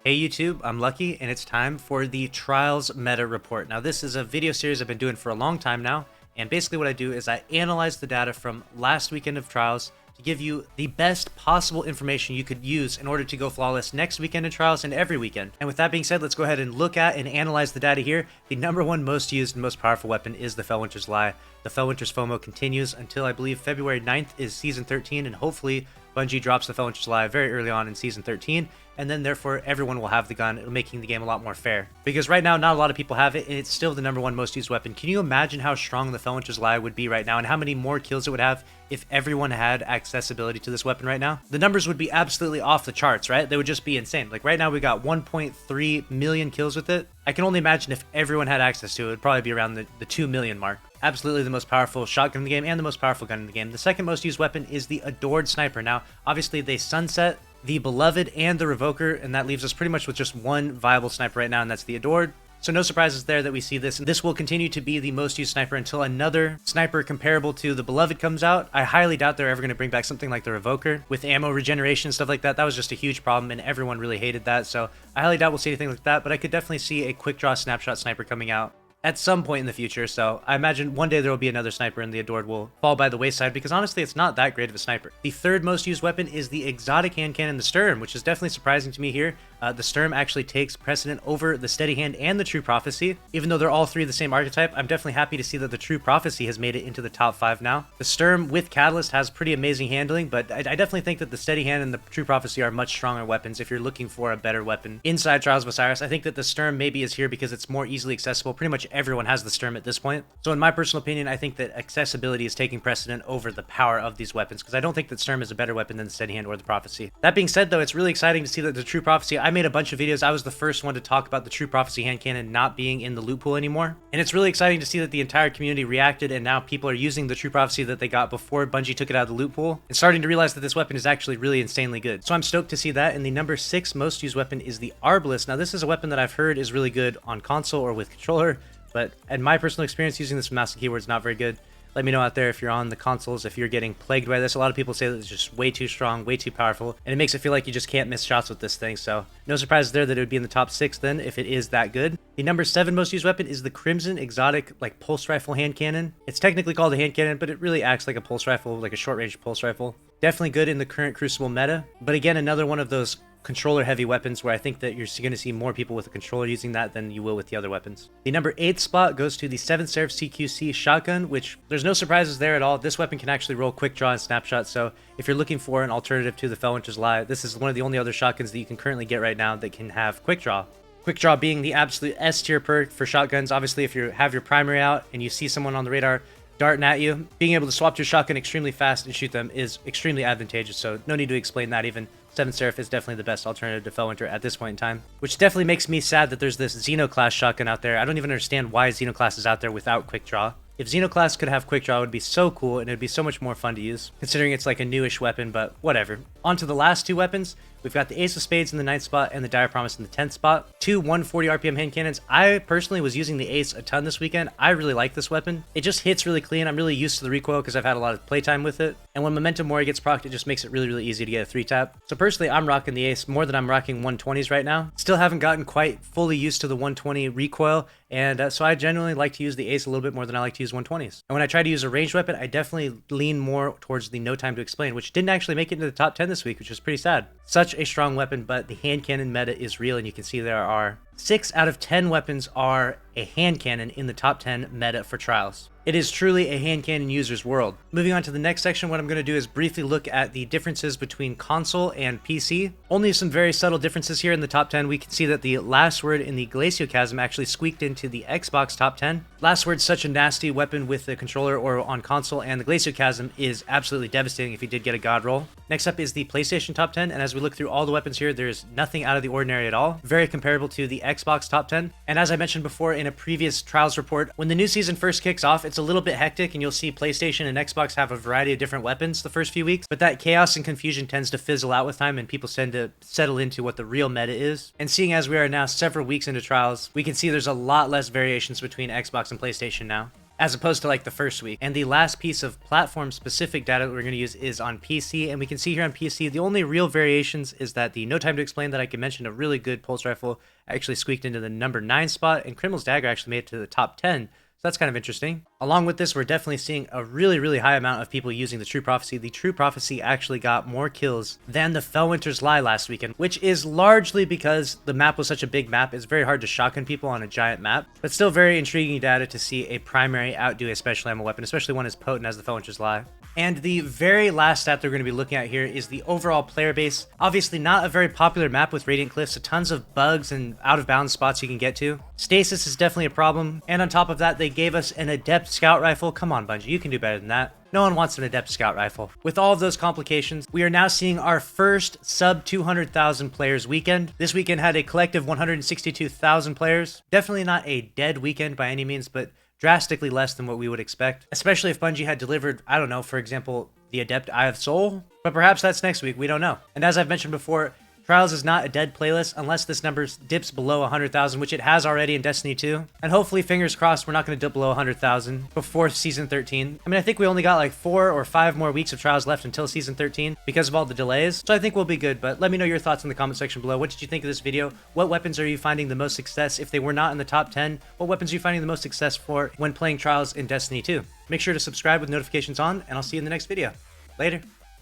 Hey YouTube, I'm Lucky, and it's time for the Trials Meta Report. Now, this is a video series I've been doing for a long time now, and basically what I do is I analyze the data from last weekend of Trials to give you the best possible information you could use in order to go flawless next weekend in Trials and every weekend. And with that being said, let's go ahead and look at and analyze the data here. The number one most used and most powerful weapon is the Felwinter's Lie. The Felwinter's FOMO continues until I believe February 9th is Season 13, and hopefully Bungie drops the Felwinter's Lie very early on in Season 13, and then therefore everyone will have the gun, making the game a lot more fair. Because right now, not a lot of people have it, and it's still the number one most used weapon. Can you imagine how strong the Felwinter's Lie would be right now, and how many more kills it would have if everyone had accessibility to this weapon right now? The numbers would be absolutely off the charts, right? They would just be insane. Like right now, we got 1.3 million kills with it. I can only imagine if everyone had access to it, it would probably be around the 2 million mark. Absolutely the most powerful shotgun in the game and the most powerful gun in the game. The second most used weapon is the Adored Sniper. Now, obviously, they sunset the Beloved and the Revoker, and that leaves us pretty much with just one viable sniper right now, and that's the Adored. So no surprises there that we see this. This will continue to be the most used sniper until another sniper comparable to the Beloved comes out. I highly doubt they're ever going to bring back something like the Revoker with ammo regeneration and stuff like that. That was just a huge problem, and everyone really hated that. So I highly doubt we'll see anything like that, but I could definitely see a quick draw snapshot sniper coming out at some point in the future. So I imagine one day there will be another sniper and the Adored will fall by the wayside, because honestly it's not that great of a sniper. The third most used weapon is the exotic hand cannon, the Sturm, which is definitely surprising to me here. The Sturm actually takes precedent over the Steady Hand and the True Prophecy. Even though they're all three the same archetype, I'm definitely happy to see that the True Prophecy has made it into the top 5 now. The Sturm with Catalyst has pretty amazing handling, but I definitely think that the Steady Hand and the True Prophecy are much stronger weapons if you're looking for a better weapon inside Trials of Osiris. I think that the Sturm maybe is here because it's more easily accessible. Pretty much everyone has the Sturm at this point. So in my personal opinion, I think that accessibility is taking precedent over the power of these weapons, because I don't think that Sturm is a better weapon than the Steady Hand or the Prophecy. That being said though, it's really exciting to see that the True Prophecy, I made a bunch of videos. I was the first one to talk about the True Prophecy hand cannon not being in the loot pool anymore. And it's really exciting to see that the entire community reacted, and now people are using the True Prophecy that they got before Bungie took it out of the loot pool, and starting to realize that this weapon is actually really insanely good. So I'm stoked to see that. And the number 6 most used weapon is the Arbalest. Now this is a weapon that I've heard is really good on console or with controller, but in my personal experience using this with mouse and keyboard is not very good. Let me know out there if you're on the consoles, if you're getting plagued by this. A lot of people say that it's just way too strong, way too powerful, and it makes it feel like you just can't miss shots with this thing. So no surprise there that it would be in the top 6 then if it is that good. The number 7 most used weapon is the Crimson exotic like pulse rifle hand cannon. It's technically called a hand cannon, but it really acts like a pulse rifle, like a short range pulse rifle. Definitely good in the current Crucible meta, but again, another one of those controller heavy weapons where I think that you're going to see more people with a controller using that than you will with the other weapons. The number 8 spot goes to the 7th Seraph CQC shotgun, which there's no surprises there at all. This weapon can actually roll quick draw and snapshot, so if you're looking for an alternative to the Felwinter's Lie, this is one of the only other shotguns that you can currently get right now that can have quick draw. Quick draw being the absolute S tier perk for shotguns. Obviously if you have your primary out and you see someone on the radar darting at you, being able to swap to your shotgun extremely fast and shoot them is extremely advantageous, so no need to explain that. Even 7th Seraph is definitely the best alternative to Felwinter at this point in time, which definitely makes me sad that there's this Xenoclass shotgun out there. I don't even understand why Xenoclass is out there without quick draw. If Xenoclass could have quick draw, it would be so cool, and it would be so much more fun to use, considering it's like a newish weapon, but whatever. On to the last 2 weapons. We've got the Ace of Spades in the 9th spot and the Dire Promise in the 10th spot. 2 140 RPM hand cannons. I personally was using the Ace a ton this weekend. I really like this weapon. It just hits really clean. I'm really used to the recoil because I've had a lot of playtime with it. And when Momentum Mori gets procced, it just makes it really easy to get a 3-tap. So personally, I'm rocking the Ace more than I'm rocking 120s right now. Still haven't gotten quite fully used to the 120 recoil, and so I genuinely like to use the Ace a little bit more than I like to use 120s. And when I try to use a ranged weapon, I definitely lean more towards the No Time to Explain, which didn't actually make it into the top 10 this week, which is pretty sad. Such a strong weapon, but the hand cannon meta is real, and you can see there are 6 out of 10 weapons are a hand cannon in the top 10 meta for Trials. It is truly a hand cannon user's world. Moving on to the next section, what I'm going to do is briefly look at the differences between console and PC. Only some very subtle differences here in the top 10. We can see that the last word in the Glacioclasm actually squeaked into the Xbox top 10. Last word's such a nasty weapon with the controller or on console, and the Glacioclasm is absolutely devastating if you did get a god roll. Next up is the PlayStation top 10, and as we look through all the weapons here, there's nothing out of the ordinary at all. Very comparable to the Xbox top 10. And as I mentioned before in a previous Trials report, when the new season first kicks off, it's a little bit hectic, and you'll see PlayStation and Xbox have a variety of different weapons the first few weeks, but that chaos and confusion tends to fizzle out with time, and people tend to settle into what the real meta is. And seeing as we are now several weeks into Trials, we can see there's a lot less variations between Xbox and PlayStation now. as opposed to like the first week. And the last piece of platform specific data that we're going to use is on PC. And we can see here on PC, the only real variations is that the No Time to Explain that I could mention, a really good pulse rifle, actually squeaked into the number 9 spot, and Criminal's Dagger actually made it to the top 10. So that's kind of interesting. Along with this, we're definitely seeing a really, really high amount of people using the True Prophecy. The True Prophecy actually got more kills than the Fellwinter's Lie last weekend, which is largely because the map was such a big map. It's very hard to shotgun people on a giant map, but still very intriguing data to see a primary outdo a special ammo weapon, especially one as potent as the Fellwinter's Lie. And the very last stat that we're going to be looking at here is the overall player base. Obviously not a very popular map with Radiant Cliffs, so tons of bugs and out of bounds spots you can get to. Stasis is definitely a problem, and on top of that, they gave us an Adept Scout Rifle. Come on, Bungie, you can do better than that. No one wants an Adept Scout Rifle. With all of those complications, we are now seeing our first sub 200,000 players weekend. This weekend had a collective 162,000 players. Definitely not a dead weekend by any means, but drastically less than what we would expect, especially if Bungie had delivered, I don't know, for example, the Adept Eye of Soul, but perhaps that's next week, we don't know. And as I've mentioned before, Trials is not a dead playlist unless this number dips below 100,000, which it has already in Destiny 2. And hopefully, fingers crossed, we're not going to dip below 100,000 before Season 13. I mean, I think we only got like 4 or 5 more weeks of Trials left until Season 13 because of all the delays. So I think we'll be good, but let me know your thoughts in the comment section below. What did you think of this video? What weapons are you finding the most success? If they were not in the top 10, what weapons are you finding the most success for when playing Trials in Destiny 2? Make sure to subscribe with notifications on, and I'll see you in the next video. Later.